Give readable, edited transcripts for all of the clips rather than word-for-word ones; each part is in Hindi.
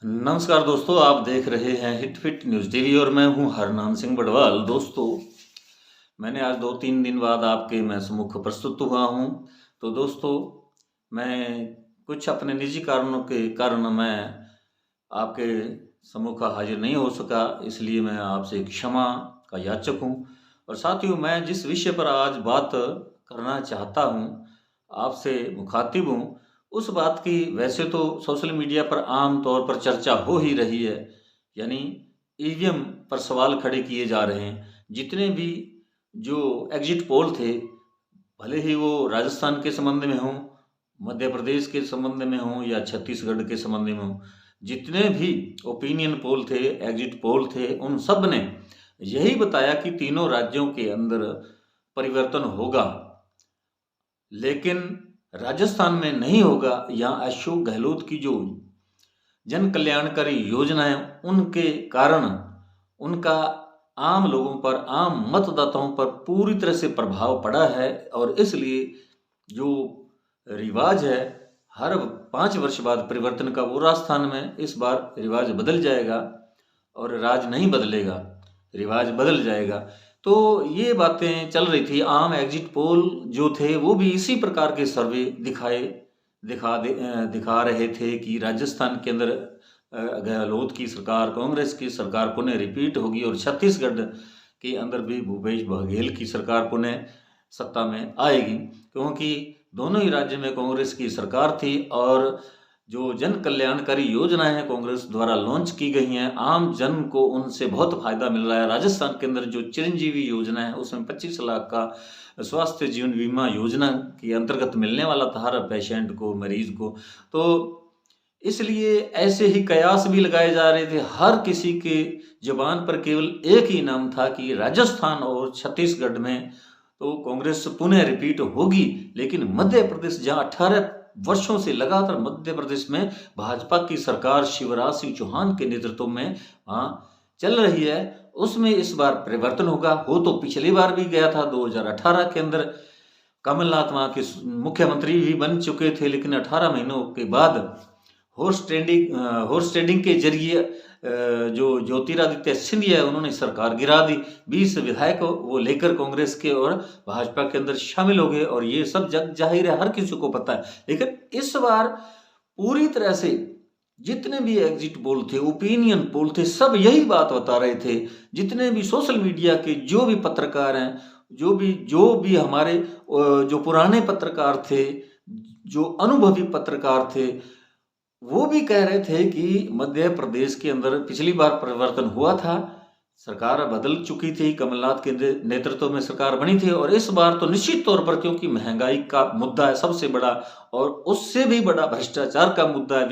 नमस्कार दोस्तों, आप देख रहे हैं हिट फिट न्यूज़ टीवी और मैं हूं हरनाम सिंह बड़वाल। दोस्तों, मैंने आज 2-3 दिन बाद आपके मैं सम्मुख प्रस्तुत हुआ हूं। तो दोस्तों, मैं कुछ अपने निजी कारणों के कारण मैं आपके सम्मुख हाजिर नहीं हो सका, इसलिए मैं आपसे क्षमा का याचक हूं। और साथियों, मैं जिस विषय पर आज बात करना चाहता हूं, आपसे मुखातिब हूं, उस बात की वैसे तो सोशल मीडिया पर आम तौर पर चर्चा हो ही रही है, यानी ईवीएम पर सवाल खड़े किए जा रहे हैं। जितने भी जो एग्जिट पोल थे, भले ही वो राजस्थान के संबंध में हों, मध्य प्रदेश के संबंध में हों या छत्तीसगढ़ के संबंध में हों, जितने भी ओपिनियन पोल थे, एग्जिट पोल थे, उन सब ने यही बताया कि तीनों राज्यों के अंदर परिवर्तन होगा, लेकिन राजस्थान में नहीं होगा। यहाँ अशोक गहलोत की जो जन कल्याणकारी योजनाएं, उनके कारण उनका आम लोगों पर, आम मतदाताओं पर पूरी तरह से प्रभाव पड़ा है। और इसलिए जो रिवाज है, हर 5 वर्ष बाद परिवर्तन का, वो राजस्थान में इस बार रिवाज बदल जाएगा और राज नहीं बदलेगा, रिवाज बदल जाएगा। तो ये बातें चल रही थी। आम एग्जिट पोल जो थे वो भी इसी प्रकार के सर्वे दिखा रहे थे कि राजस्थान के अंदर गहलोत की सरकार, कांग्रेस की सरकार पुनः रिपीट होगी और छत्तीसगढ़ के अंदर भी भूपेश बघेल की सरकार पुनः सत्ता में आएगी, क्योंकि दोनों ही राज्य में कांग्रेस की सरकार थी और जो जन कल्याणकारी योजनाएं हैं कांग्रेस द्वारा लॉन्च की गई हैं, आम जन को उनसे बहुत फायदा मिल रहा है। राजस्थान के अंदर जो चिरंजीवी योजना है, उसमें 25 लाख का स्वास्थ्य जीवन बीमा योजना के अंतर्गत मिलने वाला था हर पेशेंट को, मरीज को। तो इसलिए ऐसे ही कयास भी लगाए जा रहे थे। हर किसी के जबान पर केवल एक ही नाम था कि राजस्थान और छत्तीसगढ़ में तो कांग्रेस पुनः रिपीट होगी, लेकिन मध्य प्रदेश, जहां 18 वर्षों से लगातार मध्य प्रदेश में भाजपा की सरकार शिवराज सिंह चौहान के नेतृत्व में चल रही है, उसमें इस बार परिवर्तन होगा। हो तो पिछली बार भी गया था, 2018 के अंदर कमलनाथ वहां के मुख्यमंत्री भी बन चुके थे, लेकिन 18 महीनों के बाद हॉर्स ट्रेडिंग के जरिए जो ज्योतिरादित्य सिंधिया है, उन्होंने सरकार गिरा दी। 20 विधायक वो लेकर कांग्रेस के और भाजपा के अंदर शामिल हो गए, और ये सब जग जाहिर है, हर किसी को पता है। लेकिन इस बार पूरी तरह से जितने भी एग्जिट पोल थे, ओपिनियन पोल थे, सब यही बात बता रहे थे। जितने भी सोशल मीडिया के जो भी पत्रकार हैं, जो भी हमारे जो पुराने पत्रकार थे, जो अनुभवी पत्रकार थे, वो भी कह रहे थे कि मध्य प्रदेश के अंदर पिछली बार परिवर्तन हुआ था, सरकार बदल चुकी थी, कमलनाथ के नेतृत्व में सरकार बनी थी, और इस बार तो निश्चित तौर पर, क्योंकि महंगाई का मुद्दा है सबसे बड़ा, और उससे भी बड़ा भ्रष्टाचार का मुद्दा है,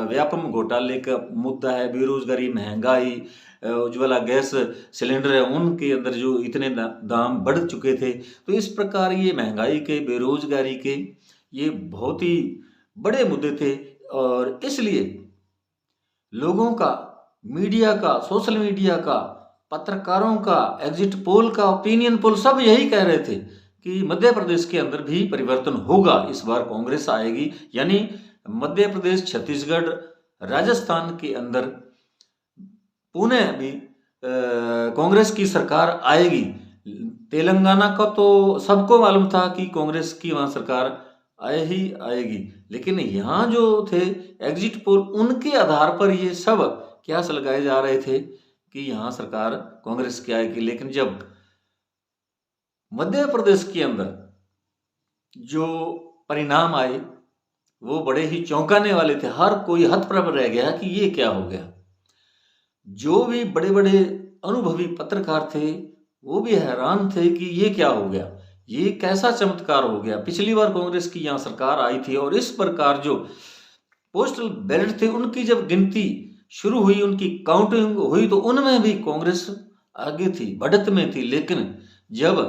व्यापम घोटाले का मुद्दा है, बेरोजगारी, महंगाई, उज्ज्वला गैस सिलेंडर है, उनके अंदर जो इतने दाम बढ़ चुके थे। तो इस प्रकार ये महंगाई के, बेरोजगारी के, ये बहुत ही बड़े मुद्दे थे, और इसलिए लोगों का, मीडिया का, सोशल मीडिया का, पत्रकारों का, एग्जिट पोल का, ओपिनियन पोल, सब यही कह रहे थे कि मध्य प्रदेश के अंदर भी परिवर्तन होगा, इस बार कांग्रेस आएगी। यानी मध्य प्रदेश, छत्तीसगढ़, राजस्थान के अंदर पुनः भी कांग्रेस की सरकार आएगी। तेलंगाना का तो सबको मालूम था कि कांग्रेस की वहां सरकार ही आएगी, लेकिन यहाँ जो थे एग्जिट पोल, उनके आधार पर ये सब कयास लगाए जा रहे थे कि यहाँ सरकार कांग्रेस की आएगी। लेकिन जब मध्य प्रदेश के अंदर जो परिणाम आए, वो बड़े ही चौंकाने वाले थे। हर कोई हतप्रभ रह गया कि ये क्या हो गया। जो भी बड़े बड़े अनुभवी पत्रकार थे, वो भी हैरान थे कि ये क्या हो गया, ये कैसा चमत्कार हो गया। पिछली बार कांग्रेस की यहाँ सरकार आई थी, और इस प्रकार जो पोस्टल बैलेट थे, उनकी जब गिनती शुरू हुई, उनकी काउंटिंग हुई, तो उनमें भी कांग्रेस आगे थी, बढ़त में थी। लेकिन जब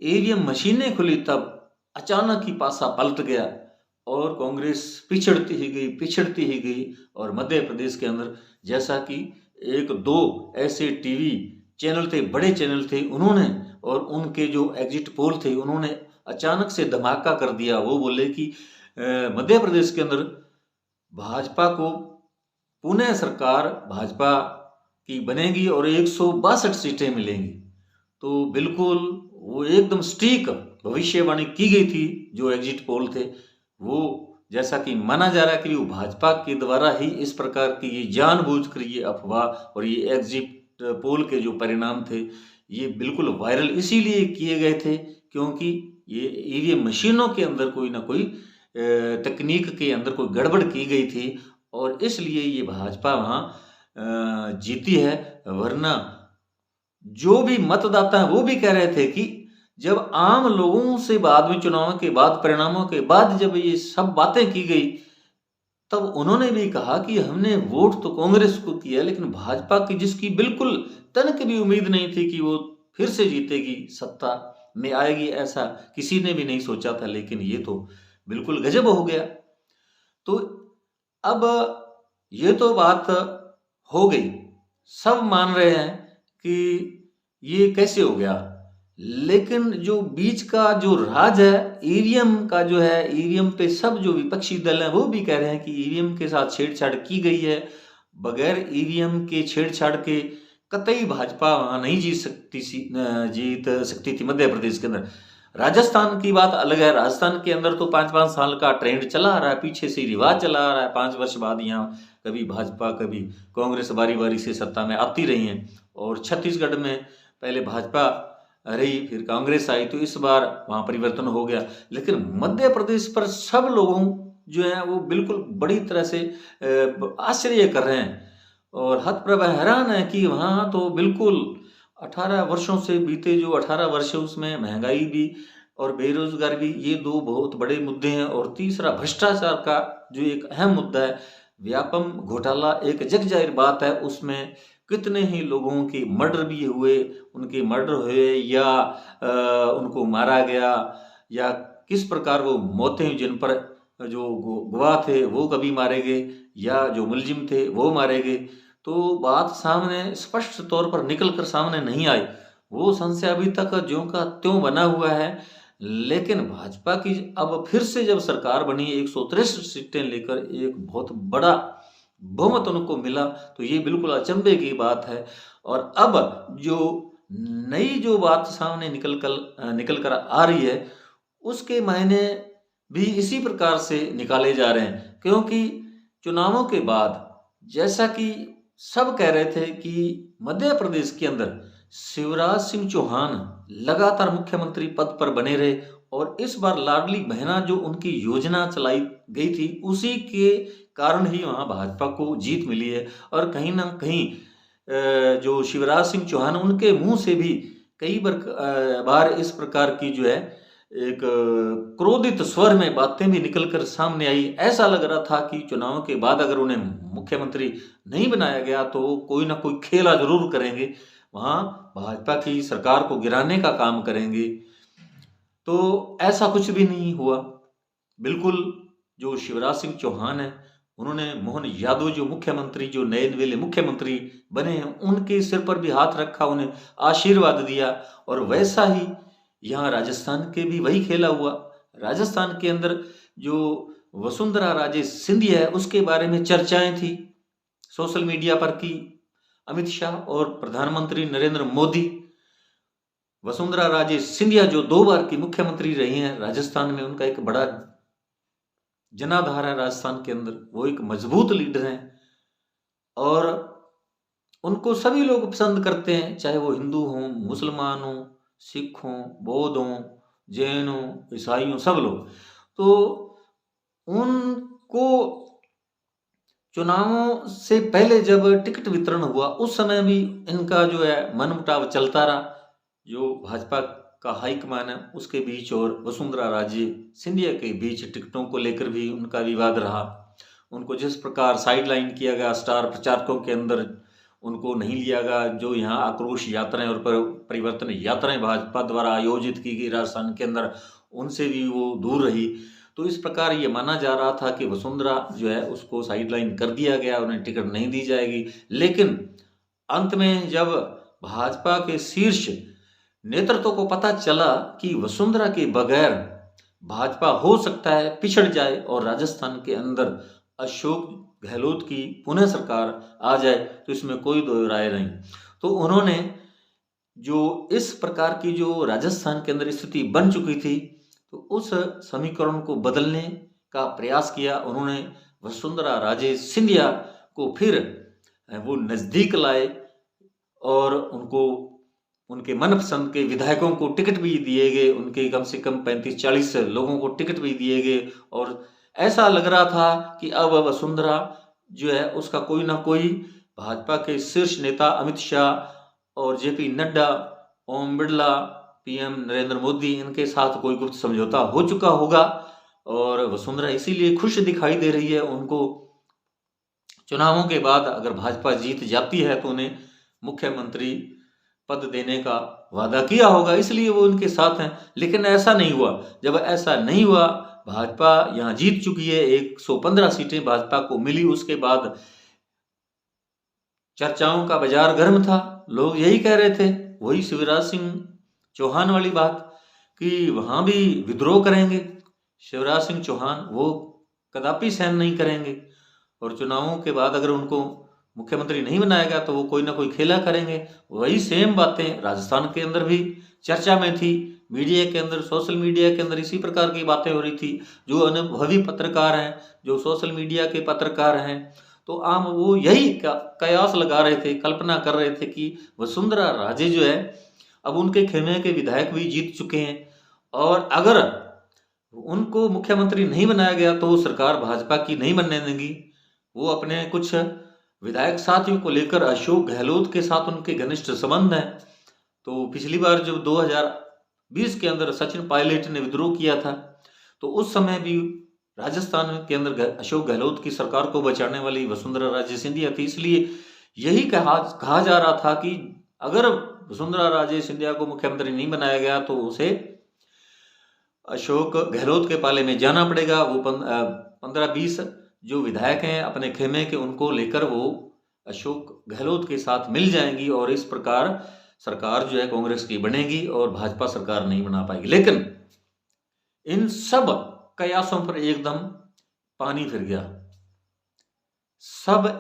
ईवीएम मशीनें खुली, तब अचानक ही पासा पलट गया और कांग्रेस पिछड़ती ही गई। और मध्य प्रदेश के अंदर, जैसा कि 1-2 ऐसे टीवी चैनल थे, बड़े चैनल थे, उन्होंने, और उनके जो एग्जिट पोल थे, उन्होंने अचानक से धमाका कर दिया। वो बोले कि मध्य प्रदेश के अंदर भाजपा को पुनः सरकार भाजपा की बनेगी और 162 सीटें मिलेंगी। तो बिल्कुल वो एकदम सटीक भविष्यवाणी की गई थी। जो एग्जिट पोल थे वो जैसा कि माना जा रहा है कि वो भाजपा के द्वारा ही इस प्रकार की ये जानबूझकर ये अफवाह और ये एग्जिट पोल के जो परिणाम थे ये बिल्कुल वायरल इसीलिए किए गए थे क्योंकि ये ईवीएम मशीनों के अंदर कोई ना कोई तकनीक के अंदर कोई गड़बड़ की गई थी और इसलिए ये भाजपा वहाँ जीती है। वरना जो भी मतदाता है वो भी कह रहे थे कि जब आम लोगों से बाद में चुनाव के बाद परिणामों के बाद जब ये सब बातें की गई तब उन्होंने भी कहा कि हमने वोट तो कांग्रेस को किया लेकिन भाजपा की जिसकी बिल्कुल तनक भी उम्मीद नहीं थी कि वो फिर से जीतेगी, सत्ता में आएगी, ऐसा किसी ने भी नहीं सोचा था। लेकिन ये तो बिल्कुल गजब हो गया। तो अब ये तो बात हो गई, सब मान रहे हैं कि ये कैसे हो गया। लेकिन जो बीच का जो राज है ईवीएम का जो है, ईवीएम पे सब जो विपक्षी दल हैं वो भी कह रहे हैं कि ईवीएम के साथ छेड़छाड़ की गई है। बगैर ईवीएम के छेड़छाड़ के कतई भाजपा वहां नहीं जीत सकती थी मध्य प्रदेश के अंदर। राजस्थान की बात अलग है। राजस्थान के अंदर तो 5-5 साल का ट्रेंड चला आ रहा है, पीछे से रिवाज चला आ रहा है। 5 वर्ष बाद यहाँ कभी भाजपा कभी कांग्रेस बारी बारी से सत्ता में आती रही हैं और छत्तीसगढ़ में पहले भाजपा रही फिर कांग्रेस आई तो इस बार वहां परिवर्तन हो गया। लेकिन मध्य प्रदेश पर सब लोगों जो है वो बिल्कुल बड़ी तरह से आश्चर्य कर रहे हैं और हतप्रभ हैरान है कि वहाँ तो बिल्कुल 18 वर्षों से बीते जो 18 वर्ष उसमें महंगाई भी और बेरोजगार भी ये दो बहुत बड़े मुद्दे हैं। और तीसरा भ्रष्टाचार का जो एक अहम मुद्दा है, व्यापम घोटाला एक जग जाहिर बात है। उसमें कितने ही लोगों के मर्डर भी हुए, उनके मर्डर हुए या उनको मारा गया या किस प्रकार वो मौतें हुई जिन पर जो गवाह थे वो कभी मारे गए या जो मुलजिम थे वो मारे गए। तो बात सामने स्पष्ट तौर पर निकल कर सामने नहीं आई। वो संशय अभी तक ज्यों का त्यों बना हुआ है। लेकिन भाजपा की अब फिर से जब सरकार बनी 163 सीटें लेकर एक बहुत बड़ा बहुमत उनको मिला तो ये बिल्कुल अचंभे की बात है। और अब जो नई जो बात सामने निकल कर आ रही है उसके मायने भी इसी प्रकार से निकाले जा रहे हैं। क्योंकि चुनावों के बाद जैसा कि सब कह रहे थे कि मध्य प्रदेश के अंदर शिवराज सिंह चौहान लगातार मुख्यमंत्री पद पर बने रहे और इस बार लाडली बहना जो उनकी योजना चलाई गई थी उसी के कारण ही वहां भाजपा को जीत मिली है। और कहीं ना कहीं जो शिवराज सिंह चौहान उनके मुंह से भी कई बार इस प्रकार की जो है एक क्रोधित स्वर में बातें भी निकलकर सामने आई। ऐसा लग रहा था कि चुनाव के बाद अगर उन्हें मुख्यमंत्री नहीं बनाया गया तो कोई ना कोई खेला जरूर करेंगे, वहां भाजपा की सरकार को गिराने का काम करेंगे। तो ऐसा कुछ भी नहीं हुआ। बिल्कुल जो शिवराज सिंह चौहान है उन्होंने मोहन यादव जो मुख्यमंत्री जो नए नवेले मुख्यमंत्री बने हैं उनके सिर पर भी हाथ रखा, उन्हें आशीर्वाद दिया। और वैसा ही यहाँ राजस्थान के भी वही खेला हुआ। राजस्थान के अंदर जो वसुंधरा राजे सिंधिया है उसके बारे में चर्चाएं थी सोशल मीडिया पर कि अमित शाह और प्रधानमंत्री नरेंद्र मोदी, वसुंधरा राजे सिंधिया जो 2 बार की मुख्यमंत्री रही हैं राजस्थान में, उनका एक बड़ा जनाधार है राजस्थान के अंदर, वो एक मजबूत लीडर हैं और उनको सभी लोग पसंद करते हैं, चाहे वो हिंदू हों, मुसलमान हों, सिख हों, बौद्ध हों, जैन हों, ईसाई हों, सब लोग। तो उनको चुनावों से पहले जब टिकट वितरण हुआ उस समय भी इनका जो है मनमुटाव चलता रहा। जो भाजपा का हाईकमान है उसके बीच और वसुंधरा राजे सिंधिया के बीच टिकटों को लेकर भी उनका विवाद रहा। उनको जिस प्रकार साइडलाइन किया गया स्टार प्रचारकों के अंदर उनको नहीं लिया गया। जो यहाँ आक्रोश यात्राएं और परिवर्तन यात्राएं भाजपा द्वारा आयोजित की गई राजस्थान के अंदर उनसे भी वो दूर रही। तो इस प्रकार ये माना जा रहा था कि वसुंधरा जो है उसको साइडलाइन कर दिया गया, उन्हें टिकट नहीं दी जाएगी। लेकिन अंत में जब भाजपा के शीर्ष नेतृत्व को पता चला कि वसुंधरा के बगैर भाजपा हो सकता है पिछड़ जाए और राजस्थान के अंदर अशोक गहलोत की पुनः सरकार आ जाए तो इसमें कोई दो राय नहीं। तो उन्होंने जो इस प्रकार की जो राजस्थान के अंदर स्थिति बन चुकी थी, तो उस समीकरण को बदलने का प्रयास किया। उन्होंने वसुंधरा राजे सिंधिया को फिर वो नज़दीक लाए और उनको उनके मनपसंद के विधायकों को टिकट भी दिए गए, उनके कम से कम 35-40 लोगों को टिकट भी दिए गए। और ऐसा लग रहा था कि अब वसुंधरा जो है उसका कोई ना कोई भाजपा के शीर्ष नेता अमित शाह और जेपी नड्डा, ओम बिरला, पीएम नरेंद्र मोदी, इनके साथ कोई गुप्त समझौता हो चुका होगा और वसुंधरा इसीलिए खुश दिखाई दे रही है। उनको चुनावों के बाद अगर भाजपा जीत जाती है तो उन्हें मुख्यमंत्री पद देने का वादा किया होगा, इसलिए वो उनके साथ हैं। लेकिन ऐसा नहीं हुआ। जब ऐसा नहीं हुआ, भाजपा यहाँ जीत चुकी है, 115 सीटें भाजपा को मिली। उसके बाद चर्चाओं का बाजार गर्म था। लोग यही कह रहे थे, वही शिवराज सिंह चौहान वाली बात, कि वहां भी विद्रोह करेंगे शिवराज सिंह चौहान, वो कदापि सहन नहीं करेंगे और चुनावों के बाद अगर उनको मुख्यमंत्री नहीं बनाया गया तो वो कोई ना कोई खेला करेंगे। वही सेम बातें राजस्थान के अंदर भी चर्चा में थी, मीडिया के अंदर, सोशल मीडिया के अंदर इसी प्रकार की बातें हो रही थी। जो अनुभवी पत्रकार हैं, जो सोशल मीडिया के पत्रकार हैं, तो आम वो यही कयास लगा रहे थे, कल्पना कर रहे थे कि वसुंधरा राजे जो है अब उनके खेमे के विधायक भी जीत चुके हैं और अगर उनको मुख्यमंत्री नहीं बनाया गया तो वो सरकार भाजपा की नहीं बनने देंगी। वो अपने कुछ विधायक साथियों को लेकर अशोक गहलोत के साथ उनके घनिष्ठ संबंध हैं। तो पिछली बार जब 2020 के अंदर सचिन पायलट ने विद्रोह किया था तो उस समय भी राजस्थान के अंदर अशोक गहलोत की सरकार को बचाने वाली वसुंधरा राजे सिंधिया थी। इसलिए यही कहा जा रहा था कि अगर वसुंधरा राजे सिंधिया को मुख्यमंत्री नहीं बनाया गया तो उसे अशोक गहलोत के पाले में जाना पड़ेगा। वो 15-20 जो विधायक हैं अपने खेमे के, उनको लेकर वो अशोक गहलोत के साथ मिल जाएंगी और इस प्रकार सरकार जो है कांग्रेस की बनेगी और भाजपा सरकार नहीं बना पाएगी। लेकिन इन सब कयासों पर एकदम पानी फिर गया। सब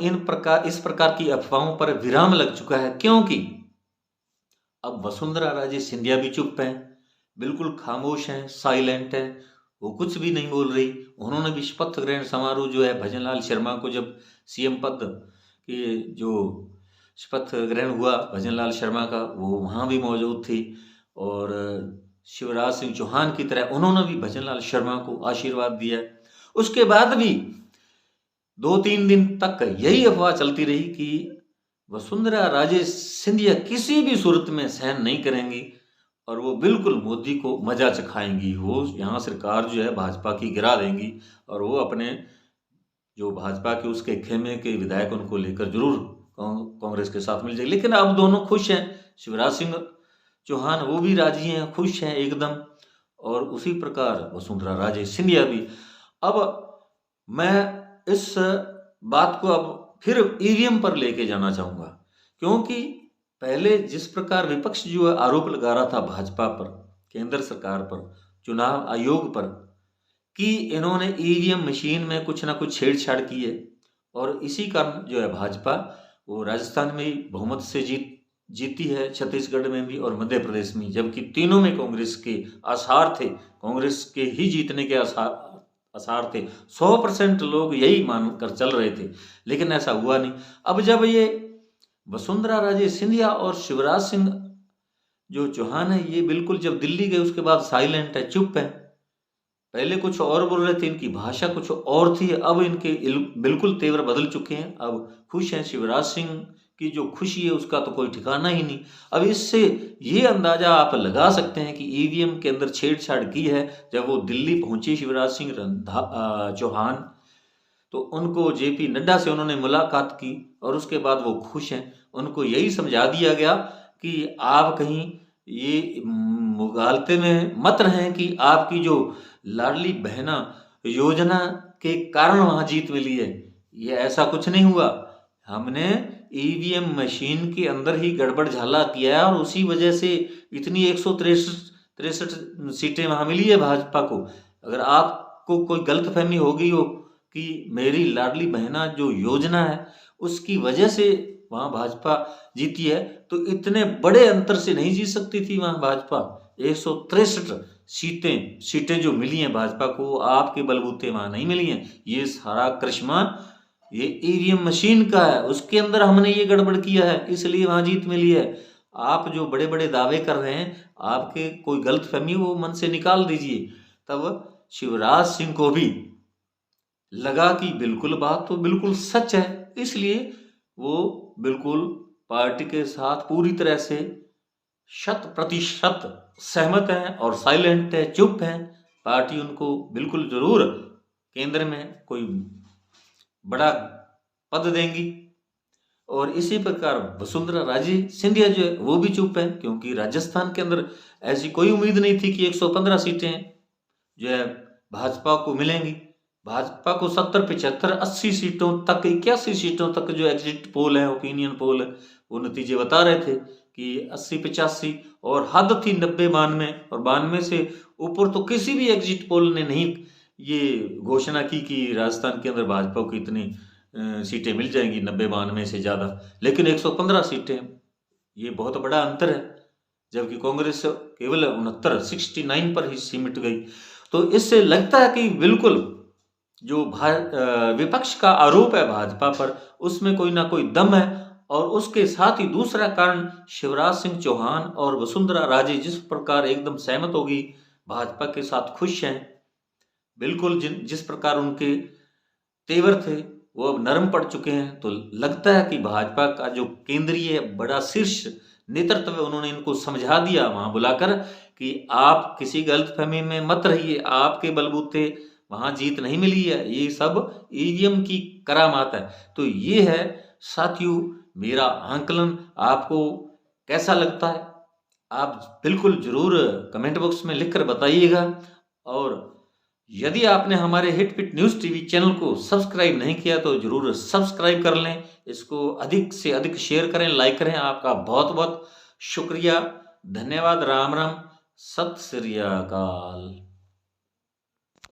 इस प्रकार की अफवाहों पर विराम लग चुका है, क्योंकि अब वसुंधरा राजे सिंधिया भी चुप हैं, बिल्कुल खामोश हैं, साइलेंट हैं, वो कुछ भी नहीं बोल रही। उन्होंने भी शपथ ग्रहण समारोह जो है भजनलाल शर्मा को, जब सीएम पद की जो शपथ ग्रहण हुआ भजनलाल शर्मा का, वो वहाँ भी मौजूद थी और शिवराज सिंह चौहान की तरह उन्होंने भी भजनलाल शर्मा को आशीर्वाद दिया। उसके बाद भी 2-3 दिन तक यही अफवाह चलती रही कि वसुंधरा राजे सिंधिया किसी भी सूरत में सहन नहीं करेंगी और वो बिल्कुल मोदी को मजा चखाएंगी। वो यहाँ सरकार जो है भाजपा की गिरा देंगी और वो अपने जो भाजपा के उसके खेमे के विधायक उनको लेकर जरूर कांग्रेस के साथ मिल जाएगी। लेकिन अब दोनों खुश हैं, शिवराज सिंह चौहान वो भी राजी हैं, खुश हैं एकदम, और उसी प्रकार वसुंधरा राजे सिंधिया भी। अब मैं इस बात को अब फिर ईवीएम पर लेके जाना चाहूँगा, क्योंकि पहले जिस प्रकार विपक्ष जो है आरोप लगा रहा था भाजपा पर, केंद्र सरकार पर, चुनाव आयोग पर, कि इन्होंने ईवीएम मशीन में कुछ ना कुछ छेड़छाड़ की है और इसी कारण जो है भाजपा वो राजस्थान में ही बहुमत से जीती है, छत्तीसगढ़ में भी और मध्य प्रदेश में, जबकि तीनों में कांग्रेस के आसार थे, कांग्रेस के ही जीतने के आसार थे। 100% लोग यही मानकर चल रहे थे, लेकिन ऐसा हुआ नहीं। अब जब ये वसुंधरा राजे सिंधिया और शिवराज सिंह जो चौहान है ये बिल्कुल जब दिल्ली गए उसके बाद साइलेंट है, चुप है। पहले कुछ और बोल रहे थे, इनकी भाषा कुछ और थी, अब इनके बिल्कुल तेवर बदल चुके हैं। अब खुश हैं। शिवराज सिंह की जो खुशी है उसका तो कोई ठिकाना ही नहीं। अब इससे ये अंदाजा आप लगा सकते हैं कि ईवीएम के अंदर छेड़छाड़ की है। जब वो दिल्ली पहुंचे शिवराज सिंह चौहान, तो उनको जेपी नड्डा से उन्होंने मुलाकात की और उसके बाद वो खुश हैं। उनको यही समझा दिया गया कि आप कहीं ये मुगालते में मत रहें कि आपकी जो लाडली बहना योजना के कारण वहां जीत मिली है। ये ऐसा कुछ नहीं हुआ। हमने ईवीएम मशीन के अंदर ही गड़बड़ झाला किया है और उसी वजह से इतनी 163 सीटें वहां मिली है भाजपा को। अगर आपको कोई गलतफहमी हो गई हो कि मेरी लाडली बहना जो योजना है उसकी वजह से वहाँ भाजपा जीती है, तो इतने बड़े अंतर से नहीं जीत सकती थी वहाँ भाजपा। 163 सीटें जो मिली हैं भाजपा को, आपके बलबूते वहाँ नहीं मिली हैं। ये सारा करिश्मा ये ईवीएम मशीन का है, उसके अंदर हमने ये गड़बड़ किया है, इसलिए वहाँ जीत मिली है। आप जो बड़े बड़े दावे कर रहे हैं, आपके कोई गलतफहमी वो मन से निकाल दीजिए। तब शिवराज सिंह को भी लगा कि बिल्कुल बात तो बिल्कुल सच है, इसलिए वो बिल्कुल पार्टी के साथ पूरी तरह से 100% सहमत हैं और साइलेंट है, चुप हैं। पार्टी उनको बिल्कुल जरूर केंद्र में कोई बड़ा पद देंगी। और इसी प्रकार वसुंधरा राजे सिंधिया जो है वो भी चुप है, क्योंकि राजस्थान के अंदर ऐसी कोई उम्मीद नहीं थी कि 115 सीटें जो है भाजपा को मिलेंगी। भाजपा को 70, 75, 80 सीटों तक, 81 सीटों तक जो एग्जिट पोल है, ओपिनियन पोल है, वो नतीजे बता रहे थे कि 80, 85 और हद थी 90, 92 और 92 से ऊपर तो किसी भी एग्जिट पोल ने नहीं ये घोषणा की कि राजस्थान के अंदर भाजपा को इतनी सीटें मिल जाएंगी, 90, 92 से ज़्यादा। लेकिन 115 सीटें, ये बहुत बड़ा अंतर है, जबकि कांग्रेस केवल 69 पर ही सिमट गई। तो इससे लगता है कि बिल्कुल जो विपक्ष का आरोप है भाजपा पर, उसमें कोई ना कोई दम है। और उसके साथ ही दूसरा कारण शिवराज सिंह चौहान और वसुंधरा राजे जिस प्रकार एकदम सहमत होगी, भाजपा के साथ खुश हैं, बिल्कुल जिस प्रकार उनके तेवर थे वो अब नरम पड़ चुके हैं। तो लगता है कि भाजपा का जो केंद्रीय बड़ा शीर्ष नेतृत्व है, उन्होंने इनको समझा दिया वहां बुलाकर कि आप किसी गलतफहमी में मत रहिए, आपके बलबूते वहां जीत नहीं मिली है, ये सब ईवीएम की करामात है। तो ये है साथियों मेरा आंकलन, आपको कैसा लगता है आप बिल्कुल जरूर कमेंट बॉक्स में लिखकर बताइएगा। और यदि आपने हमारे हिट पिट न्यूज़ टीवी चैनल को सब्सक्राइब नहीं किया तो जरूर सब्सक्राइब कर लें, इसको अधिक से अधिक शेयर करें, लाइक करें। आपका बहुत बहुत शुक्रिया, धन्यवाद, राम राम, सत श्री अकाल।